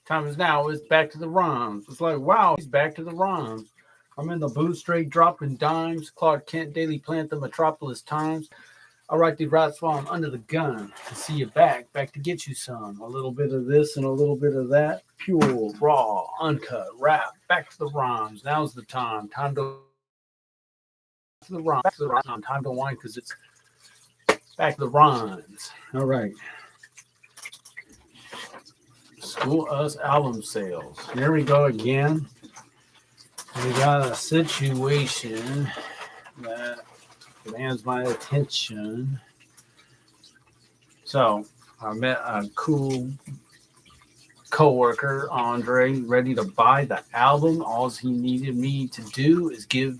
Time is now. It's back to the rhymes. It's like, wow, he's back to the rhymes. I'm in the booth, straight dropping dimes. Clark Kent, Daily Plant, the Metropolis Times. I write these raps while I'm under the gun. To see you back to get you some. A little bit of this and a little bit of that. Pure, raw, uncut rap. Back to the rhymes. Now's the time. Time to the rhymes. Back to the rhymes. Time to whine because it's back to the rhymes. All right. School Us album sales. Here we go again. We got a situation that demands my attention. So I met a cool coworker, Andre, ready to buy the album. All he needed me to do is give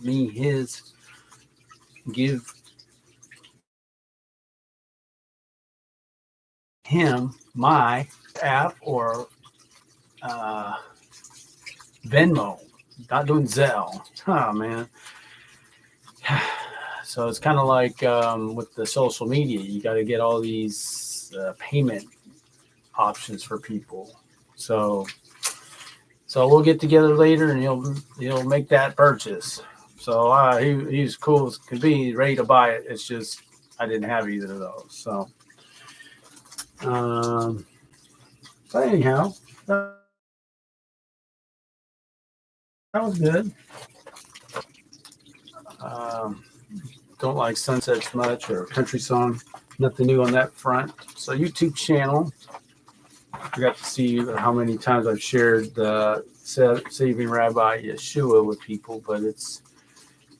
him my app or Venmo. Not doing Zelle. Oh man. So it's kind of like with the social media, you got to get all these payment options for people. So we'll get together later, and he'll make that purchase. So he's cool as can be, ready to buy it. It's just I didn't have either of those. So, but anyhow, that was good. Don't like Sunsets much or Country Song. Nothing new on that front. So YouTube channel. I got to see how many times I've shared the Saving Rabbi Yeshua with people, but it's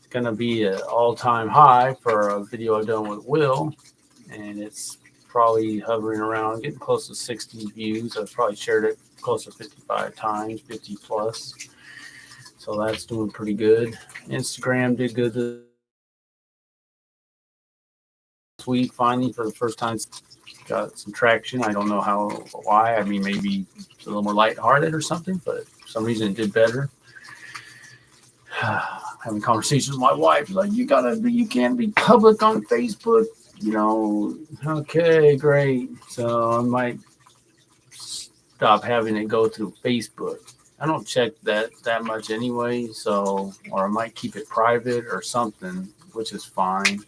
going to be an all-time high for a video I've done with Will, and it's probably hovering around, getting close to 60 views. I've probably shared it close to 55 times, 50 plus. So that's doing pretty good. Instagram did good this week, finally, for the first time. Got some traction. I don't know why. I mean, maybe it's a little more lighthearted or something, but for some reason it did better. Having conversations with my wife, like, you can't be public on Facebook, Okay, great. So I might stop having it go through Facebook. I don't check that much anyway, or I might keep it private or something, which is fine.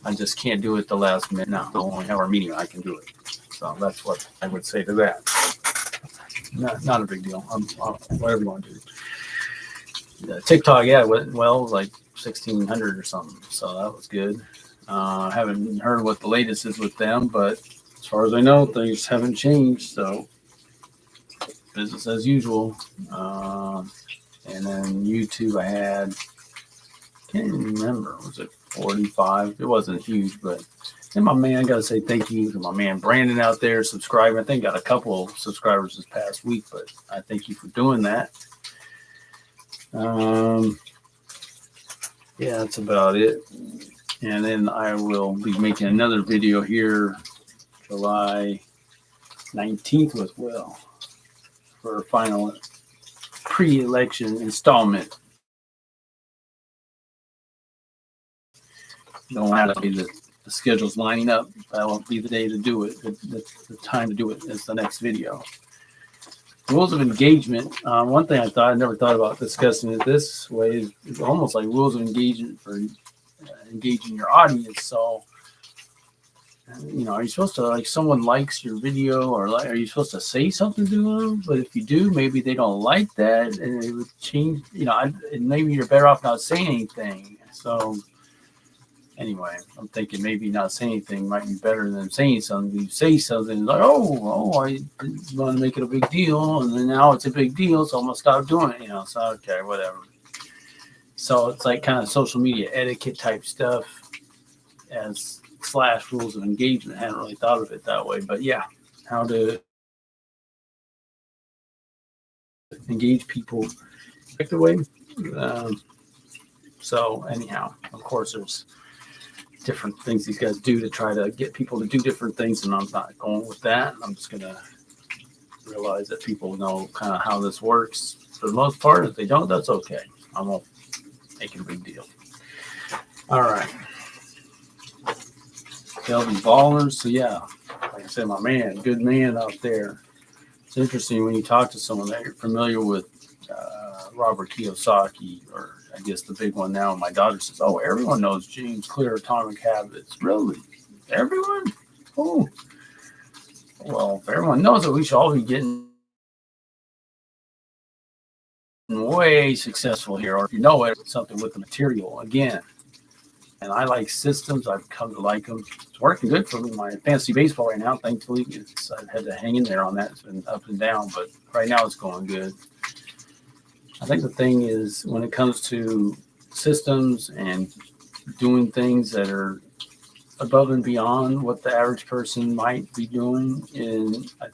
I just can't do it the last minute. No, we'll only have our meeting. I can do it. So that's what I would say to that. Not a big deal. Whatever you want to do. TikTok, yeah, it went well. It was like 1,600 or something. So that was good. I haven't heard what the latest is with them, but as far as I know, things haven't changed. So business as usual. And then YouTube, I had, can't even remember, was it 45? It wasn't huge, but and my man, I gotta say thank you to my man Brandon out there subscribing. I think got a couple of subscribers this past week, but I thank you for doing that. Yeah, that's about it. And then I will be making another video here July 19th as well for a final pre-election installment. Don't have to be the schedule's lining up. That won't be the day to do it. The time to do it is the next video. Rules of engagement. One thing I never thought about discussing it this way is almost like rules of engagement for engaging your audience. So, are you supposed to, like, someone likes your video, or are you supposed to say something to them? But if you do, maybe they don't like that, and it would change. And maybe you're better off not saying anything. So. Anyway, I'm thinking maybe not saying anything might be better than saying something. You say something like, oh, I want to make it a big deal, and then now it's a big deal, so I'm going to stop doing it, So, okay, whatever. So it's like kind of social media etiquette type stuff as / rules of engagement. I hadn't really thought of it that way, but yeah, how to engage people effectively. So anyhow, of course, there's different things these guys do to try to get people to do different things, and I'm not going with that. I'm just gonna realize that people know kind of how this works for the most part. If they don't, that's okay. I won't make it a big deal. All right, Kelvin Ballers. So yeah, I like I said, my man, good man out there. It's interesting when you talk to someone that you're familiar with, Robert Kiyosaki, or I guess the big one now. My daughter says, "Oh, everyone knows James Clear, Atomic Habits." Really? Everyone? Oh, well, if everyone knows it, we should all be getting way successful here. Or if you know it, something with the material again. And I like systems. I've come to like them. It's working good for me. My fantasy baseball right now, thankfully, I've had to hang in there on that. It's been up and down, but right now it's going good. I think the thing is when it comes to systems and doing things that are above and beyond what the average person might be doing, and I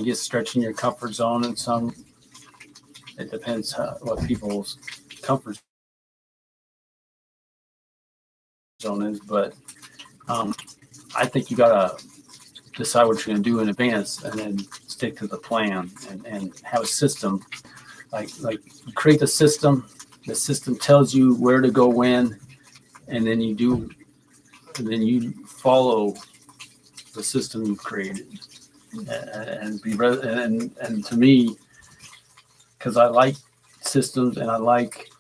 guess stretching your comfort zone in some, it depends what people's comfort zone is, but I think you gotta decide what you're gonna do in advance and then stick to the plan and have a system. Like you create the system tells you where to go when, and then you follow the system you've created. And to me, because I like systems and I like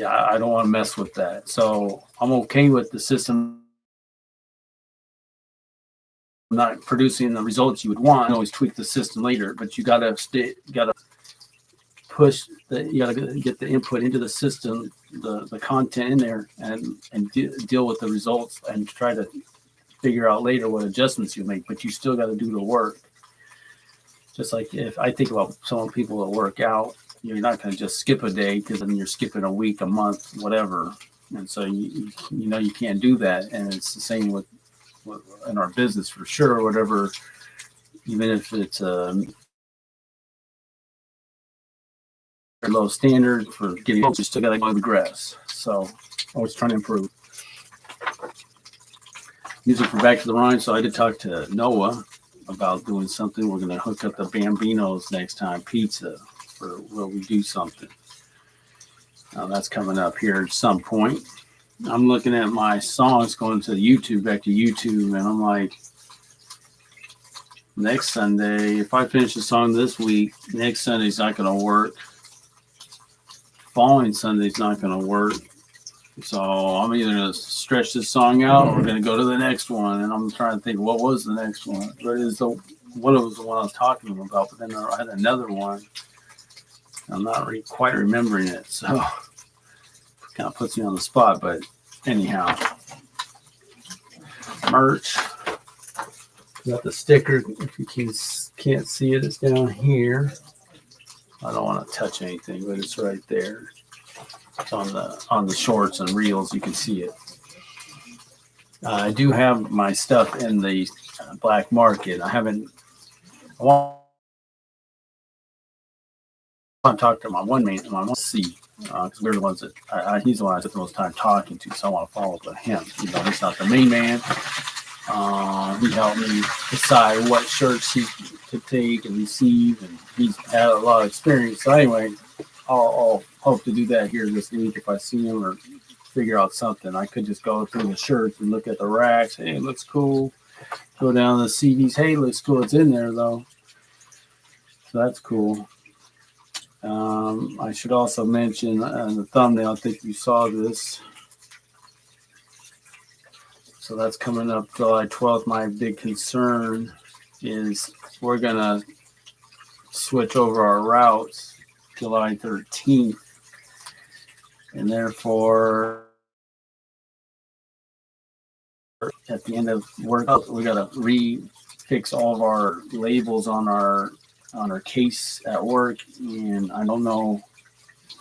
I don't want to mess with that. So I'm okay with the system not producing the results you would want. You can always tweak the system later, but you gotta push you gotta get the input into the system, the content in there, and deal with the results and try to figure out later what adjustments you make. But you still got to do the work. Just like if I think about some people that work out, you're not going to just skip a day, because then you're skipping a week, a month, whatever. And so you can't do that. And it's the same with in our business for sure. Whatever, even if it's low standard for getting, you still got to progress. So always trying to improve. Music for Back to the Rhine. So I did talk to Noah about doing something. We're going to hook up the Bambinos next time, pizza, for where we do something. That's coming up here at some point. I'm looking at my songs going to YouTube, back to YouTube, and I'm like, next Sunday, if I finish the song this week, next Sunday's not going to work. Following Sunday's not going to work. So I'm either going to stretch this song out or we're going to go to the next one. And I'm trying to think, what was the next one? What was the one I was talking about? But then I had another one. I'm not quite remembering it. So kind of puts me on the spot. But anyhow, merch. Got the sticker. If you can't see it, it's down here. I don't want to touch anything, but it's right there. It's on the shorts and reels. You can see it. I do have my stuff in the black market. I want to talk to my one man, my one C, because we're the ones that he's the one I took the most time talking to, so I want to follow up with him. He's not the main man. He helped me decide what shirts he could take and receive, and he's had a lot of experience. So anyway, I'll hope to do that here this week if I see him or figure out something. I could just go through the shirts and look at the racks. Hey, it looks cool. Go down to the CDs. Hey, it looks cool. It's in there though, so that's cool. I should also mention in the thumbnail, I think you saw this. So that's coming up July 12th. My big concern is we're going to switch over our routes July 13th. And therefore, at the end of work, we got to refix all of our labels on our case at work. And I don't know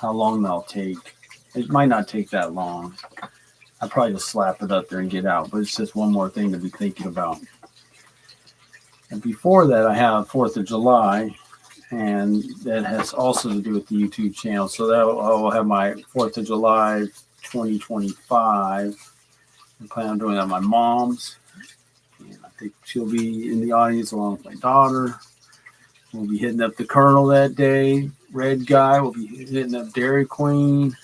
how long that'll take. It might not take that long. I'll probably just slap it up there and get out, but it's just one more thing to be thinking about. And before that, I have 4th of July, and that has also to do with the YouTube channel. So that I will have my 4th of July 2025. I plan on doing that at my mom's. And I think she'll be in the audience along with my daughter. We'll be hitting up the Colonel that day. Red Guy will be hitting up Dairy Queen.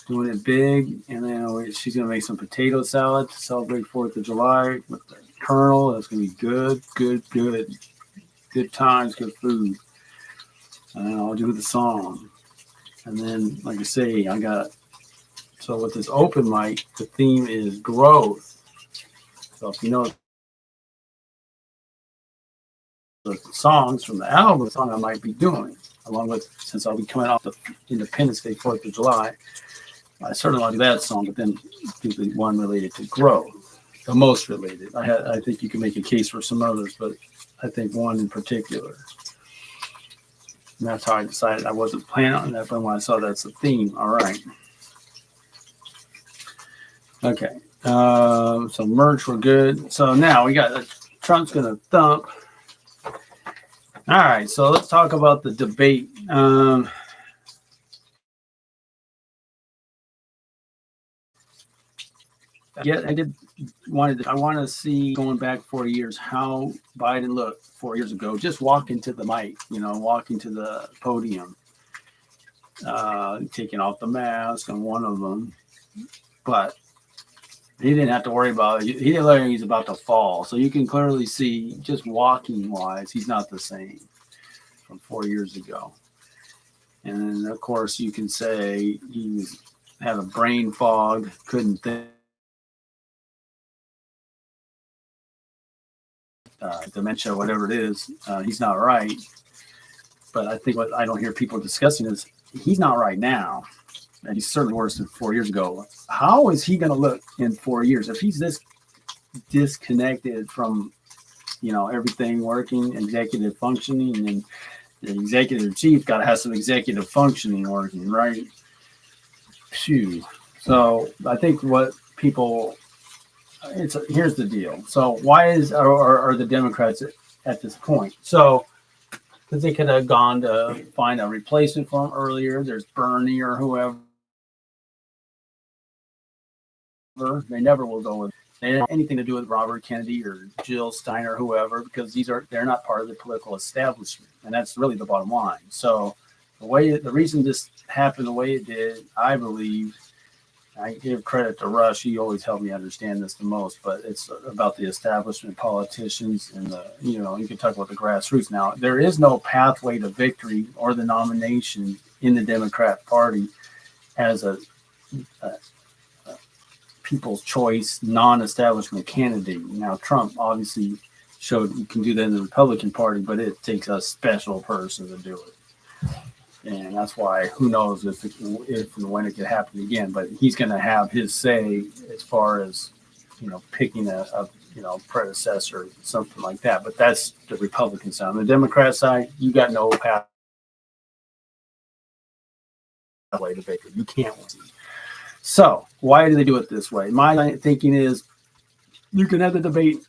doing it big, and then she's gonna make some potato salad to celebrate 4th of July with the Colonel. That's gonna be good times, good food. And I'll do the song, and then, like I say, so with this open mic, the theme is growth. So if you know the songs from the album, the song I might be doing, along with, since I'll be coming off the Independence Day, 4th of July, I certainly want to do that song, but then do the one related to growth, the most related. I think you can make a case for some others, but I think one in particular. And that's how I decided. I wasn't planning on that, but when I saw that's the theme, all right. Okay, so merch, we're good. So now we got Trump's going to thump. All right, so let's talk about the debate. I want to see, going back 4 years, how Biden looked 4 years ago. Just walking to the mic, walking to the podium, taking off the mask on one of them, but he didn't have to worry about it. He didn't look like he's about to fall. So you can clearly see, just walking wise, he's not the same from 4 years ago. And of course, you can say he had a brain fog, couldn't think. Dementia, whatever it is, he's not right. But I think what I don't hear people discussing is he's not right now. And he's certainly worse than 4 years ago. How is he going to look in 4 years if he's this disconnected from, everything working, executive functioning, and the executive chief got to have some executive functioning working, right? Phew. So I think what people, here's the deal. So why are the Democrats at this point? So because they could have gone to find a replacement for him earlier. There's Bernie or whoever. They never will go with. They didn't have anything to do with Robert Kennedy or Jill Stein or whoever, because they're not part of the political establishment, and that's really the bottom line. So the reason this happened the way it did, I believe, I give credit to Rush. He always helped me understand this the most, but it's about the establishment, politicians, and you can talk about the grassroots. Now, there is no pathway to victory or the nomination in the Democrat Party as a people's choice, non-establishment candidate. Now, Trump obviously showed you can do that in the Republican Party, but it takes a special person to do it. And that's why, who knows if and when it could happen again, but he's going to have his say as far as, picking a predecessor, something like that. But that's the Republican side. On the Democrat side, you got no pathway to victory. You can't win. So why do they do it this way? My thinking is you can have the debate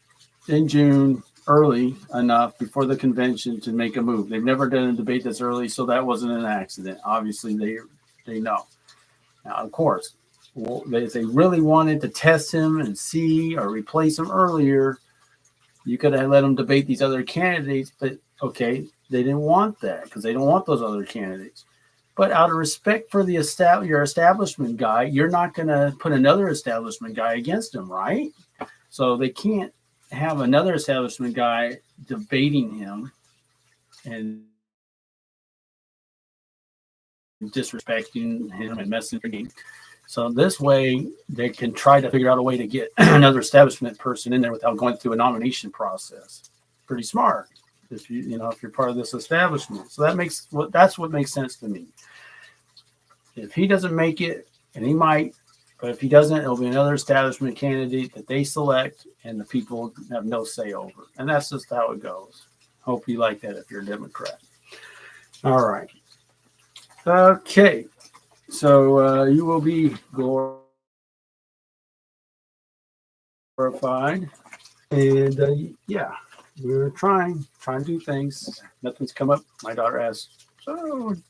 in June early enough before the convention to make a move. They've never done a debate this early, so that wasn't an accident. Obviously, they know. Now, of course, if they really wanted to test him and see or replace him earlier, you could have let them debate these other candidates. But okay, they didn't want that because they don't want those other candidates. But out of respect for your establishment guy, you're not going to put another establishment guy against him, right? So they can't have another establishment guy debating him and disrespecting him and messing with him. So this way, they can try to figure out a way to get another establishment person in there without going through a nomination process. Pretty smart if you're part of this establishment. So that's what makes sense to me. If he doesn't make it, and he might, but if he doesn't, it'll be another establishment candidate that they select, and the people have no say over. And that's just how it goes. Hope you like that if you're a Democrat. All right. Okay. So you will be glorified. And we're trying to do things. Nothing's come up. My daughter asked, so do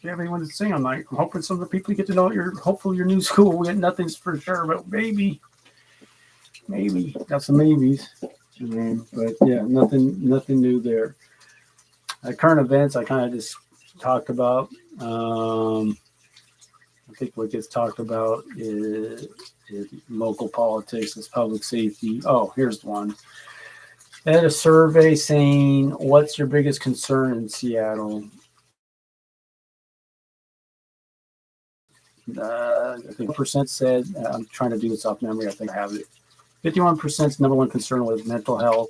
you have anyone to sing? I'm like, I'm hoping some of the people you get to know hopefully your new school. We get nothing's for sure, but maybe got some maybes. But yeah, nothing new there. Current events I kind of just talked about. I think what gets talked about is local politics, is public safety. Oh, here's one. They had a survey saying, "What's your biggest concern in Seattle?" I think percent said, I'm trying to do this off memory. I think I have it. 51% number one concern was mental health.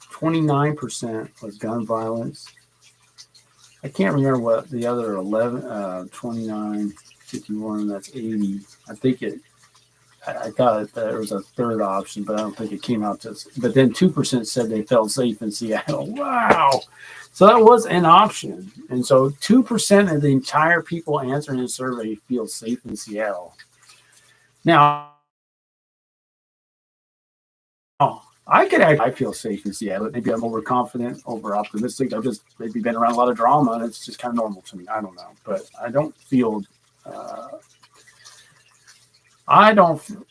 29% was gun violence. I can't remember what the other 11, 29, 51, that's 80. I think I thought there was a third option, but I don't think it came out to, but then 2% said they felt safe in Seattle. Wow. So that was an option. And so 2% of the entire people answering the survey feel safe in Seattle. Now, I feel safe in Seattle. Maybe I'm overconfident, over optimistic. I've just maybe been around a lot of drama, and it's just kind of normal to me. I don't know, but I don't feel.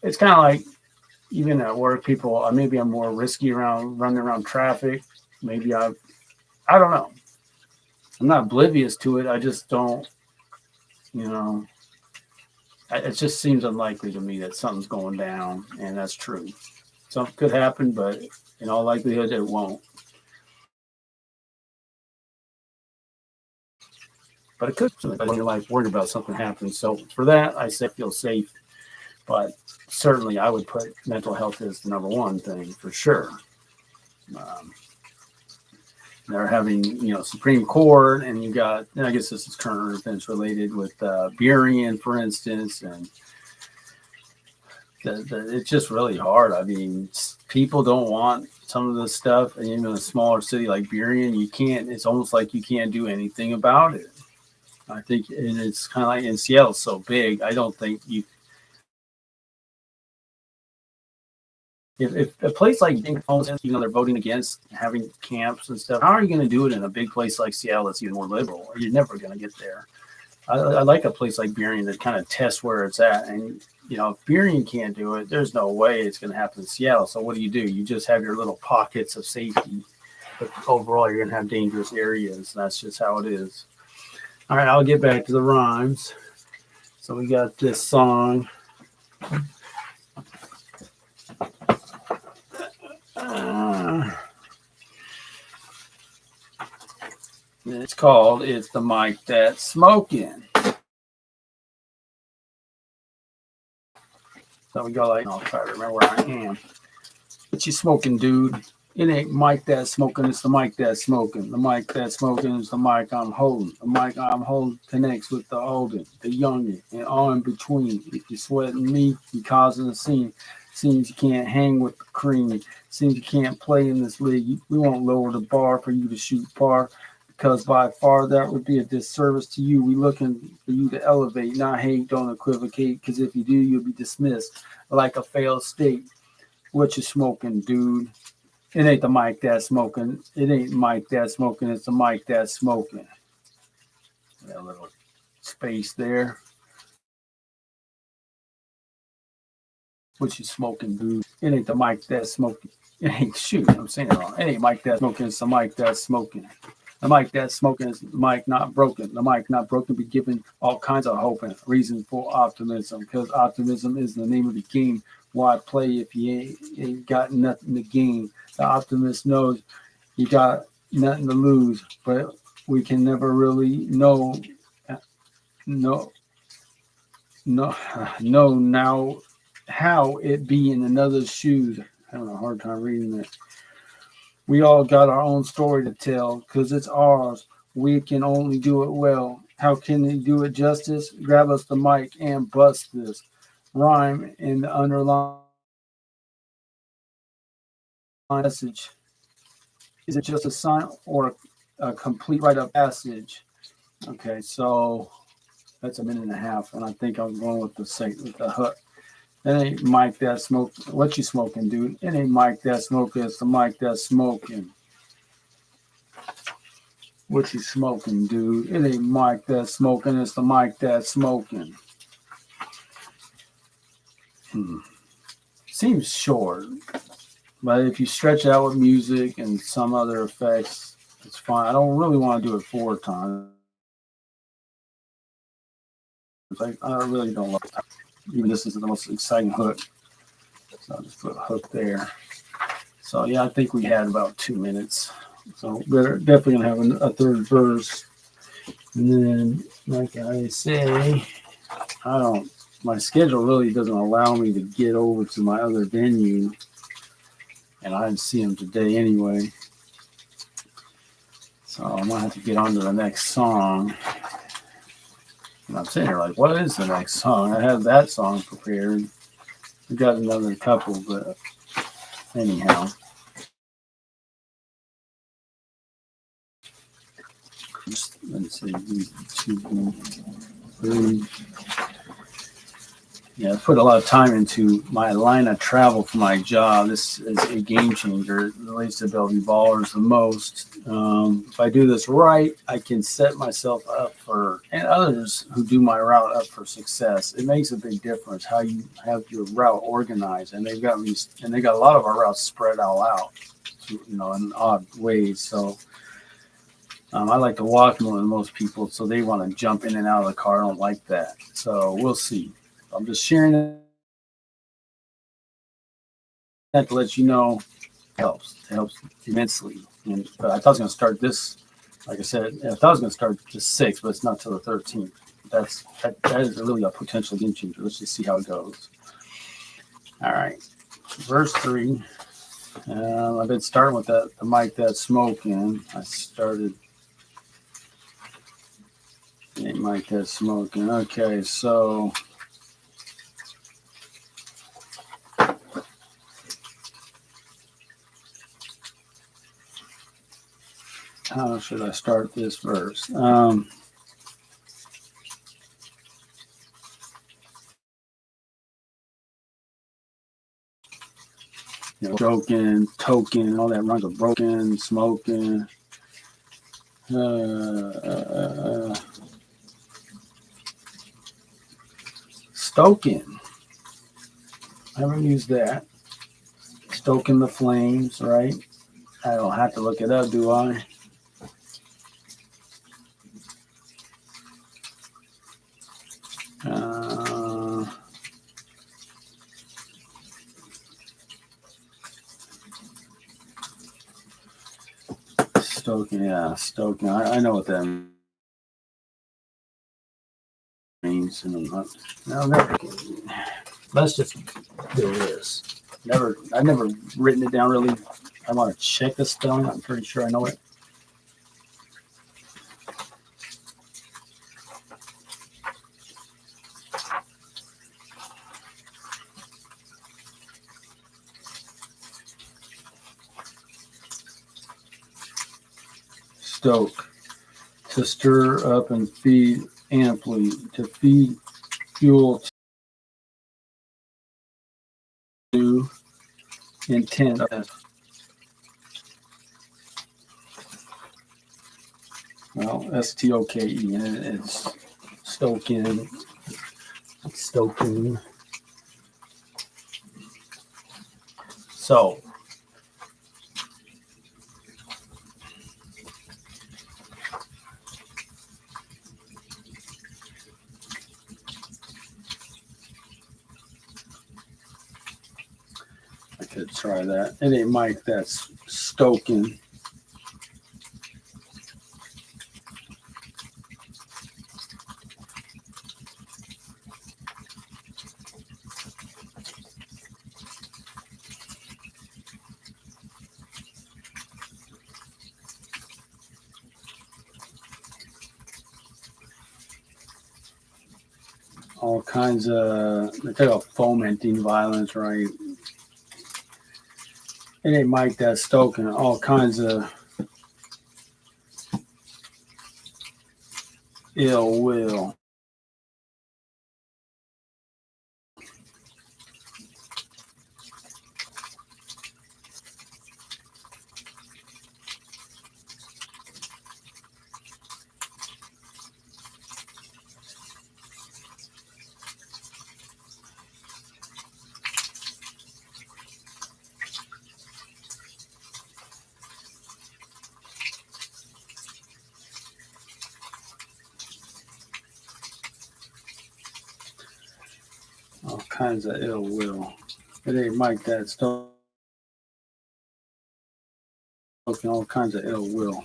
It's kind of like even at work, people. Maybe I'm more risky around running around traffic. Maybe I don't know. I'm not oblivious to it. I just don't. It just seems unlikely to me that something's going down, and that's true. Something could happen, but in all likelihood, it won't. But it could in your life worried about something happening. So for that, I say feel safe. But certainly, I would put mental health as the number one thing for sure. They're having, Supreme Court, and you got, I guess this is current events related with Burien, for instance, and it's just really hard. I mean, people don't want some of this stuff, and even in a smaller city like Burien, you can't. It's almost like you can't do anything about it. I think it's kind of like in Seattle, so big. I don't think you. If a place like they're voting against having camps and stuff, how are you going to do it in a big place like Seattle that's even more liberal? You're never going to get there. I like a place like Burien that kind of tests where it's at. And, if Burien can't do it, there's no way it's going to happen in Seattle. So what do? You just have your little pockets of safety. But overall, you're going to have dangerous areas. That's just how it is. All right, I'll get back to the rhymes. So we got this song. It's called "It's the Mic That's Smoking." So we go like, I'll try to remember where I am. What you smoking, dude? It ain't mic that's smoking, it's the mic that's smoking. The mic that's smoking is the mic I'm holding. The mic I'm holding connects with the older, the younger, and all in between. If you're sweating me, you're causing a scene. Seems you can't hang with the cream. Seems you can't play in this league. We won't lower the bar for you to shoot par, because by far that would be a disservice to you. We looking for you to elevate, not hate, don't equivocate, because if you do, you'll be dismissed like a failed state. What you smoking, dude? It ain't the mic that's smoking. It ain't mic that's smoking. It's the mic that's smoking. Got a little space there. What you smoking, dude? It ain't the mic that's smoking. It ain't, shoot, I'm saying it wrong. It ain't mic that's smoking. It's the mic that's smoking. The mic that's smoking is the mic not broken. The mic not broken be given all kinds of hope and reason for optimism, because optimism is the name of the game. Why play if you ain't got nothing to gain? The optimist knows you got nothing to lose, but we can never really know now how it be in another's shoes. I have a hard time reading that. We all got our own story to tell, because it's ours. We can only do it well. How can they do it justice? Grab us the mic and bust this rhyme in the underlying message. Is it just a sign or a complete rite of passage? Okay, so that's a minute and a half, and I think I'm going with the hook. It ain't mic that smoke. What you smoking, dude? It ain't mic that smoking. It's the mic that's smoking. What you smoking, dude? It ain't mic that's smoking. It's the mic that's smoking. Seems short, but if you stretch out with music and some other effects, it's fine. I don't really want to do it 4 times. I really don't love it. Even this is the most exciting hook. So I'll just put a hook there. So yeah, I think we had about 2 minutes. So we're definitely gonna have a third verse. And then, like I say, my schedule really doesn't allow me to get over to my other venue. And I didn't see him today anyway. So I'm gonna have to get on to the next song. And I'm sitting here like, what is the next song? I have that song prepared. We got another couple, but anyhow. Let's see, 2, 3. Yeah, I put a lot of time into my line of travel for my job. This is a game changer. It relates to Bellevue Ballers the most. If I do this right, I can set myself up and others who do my route up for success. It makes a big difference how you have your route organized. And they got a lot of our routes spread all out, in odd ways. So I like to walk more than most people, so they want to jump in and out of the car. I don't like that. So we'll see. I'm just sharing that to let you know it helps. It helps immensely. And I thought I was going to start this, like I said, I thought I was going to start the 6th, but it's not till the 13th. That is really a potential game changer. Let's just see how it goes. All right. Verse 3. I've been starting with the mic that's smoking. I started the mic that's smoking. Okay, so how should I start this verse? Broken, token, all that runs of broken, smoking. Stoking. I haven't used that. Stoking the flames, right? I don't have to look it up, do I? Stoking, yeah, stoking. I know what that means. Let's just do this. I've never written it down really. I want to check the spelling. I'm pretty sure I know it. Stoke, to stir up and feed amply, to feed fuel to intent. Well, stoke, and it's stoking. Stoking. So I could try that. It ain't Mike that's stoking. All kinds of, they talk about fomenting violence, right? It ain't Mike that's stoking. All kinds of ill will. kinds of ill will. It ain't Mike that stoking all kinds of ill will.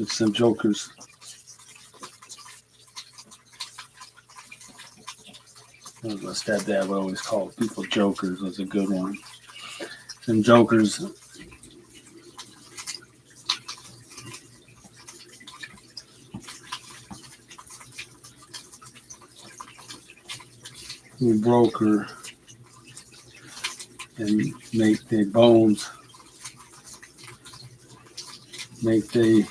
It's some jokers. My stepdad would always call people jokers. Was a good one. Some jokers. Who broker and make their bones, make their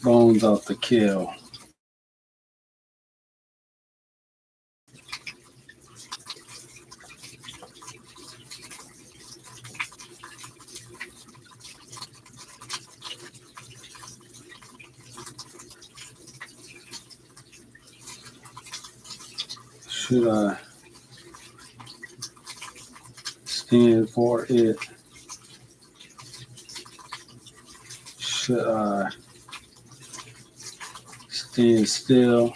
bones off the kill. Should I stand for it? Should I stand still?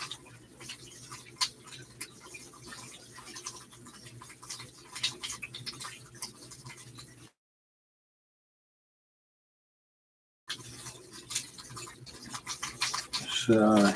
Should I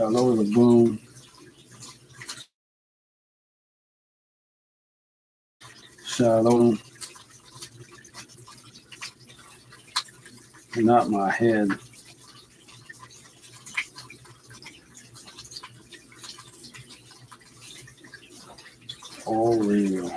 lower the boom? Should I lower them? Not my head. For real.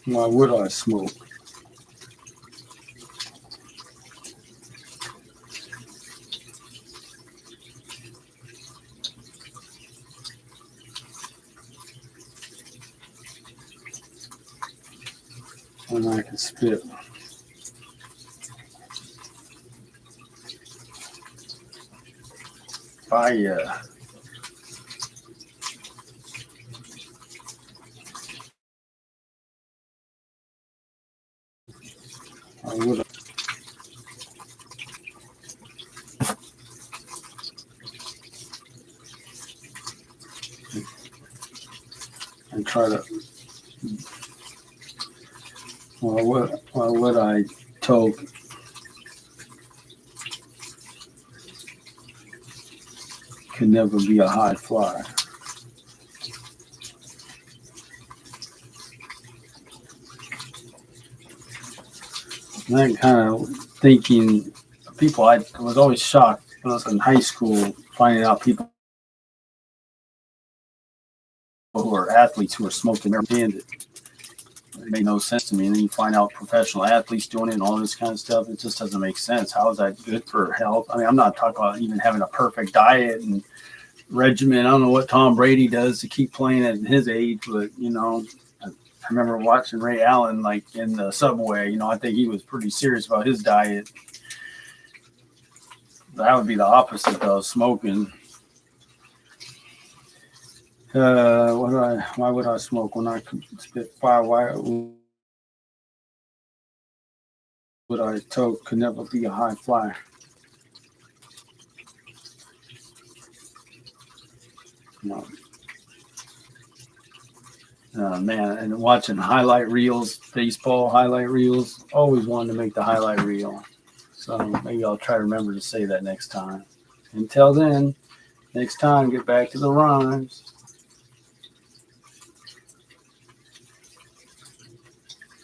Why would I smoke? When I can spit fire. I would and try to. Why would I toke can never be a high flyer? And I'm kind of thinking people, I was always shocked when I was in high school finding out people who are athletes who are smoking marijuana. It made no sense to me. And then you find out professional athletes doing it and all this kind of stuff. It just doesn't make sense. How is that good for health? I mean, I'm not talking about even having a perfect diet and regimen. I don't know what Tom Brady does to keep playing at his age, but, you know, I remember watching Ray Allen, like in the subway, you know, I think he was pretty serious about his diet. That would be the opposite though, smoking. Why would I smoke when I could spit fire? Why would I toke could never be a high flyer? No. Man, and watching highlight reels, baseball highlight reels, always wanted to make the highlight reel. So maybe I'll try to remember to say that next time. Until then, Next time, get back to the rhymes.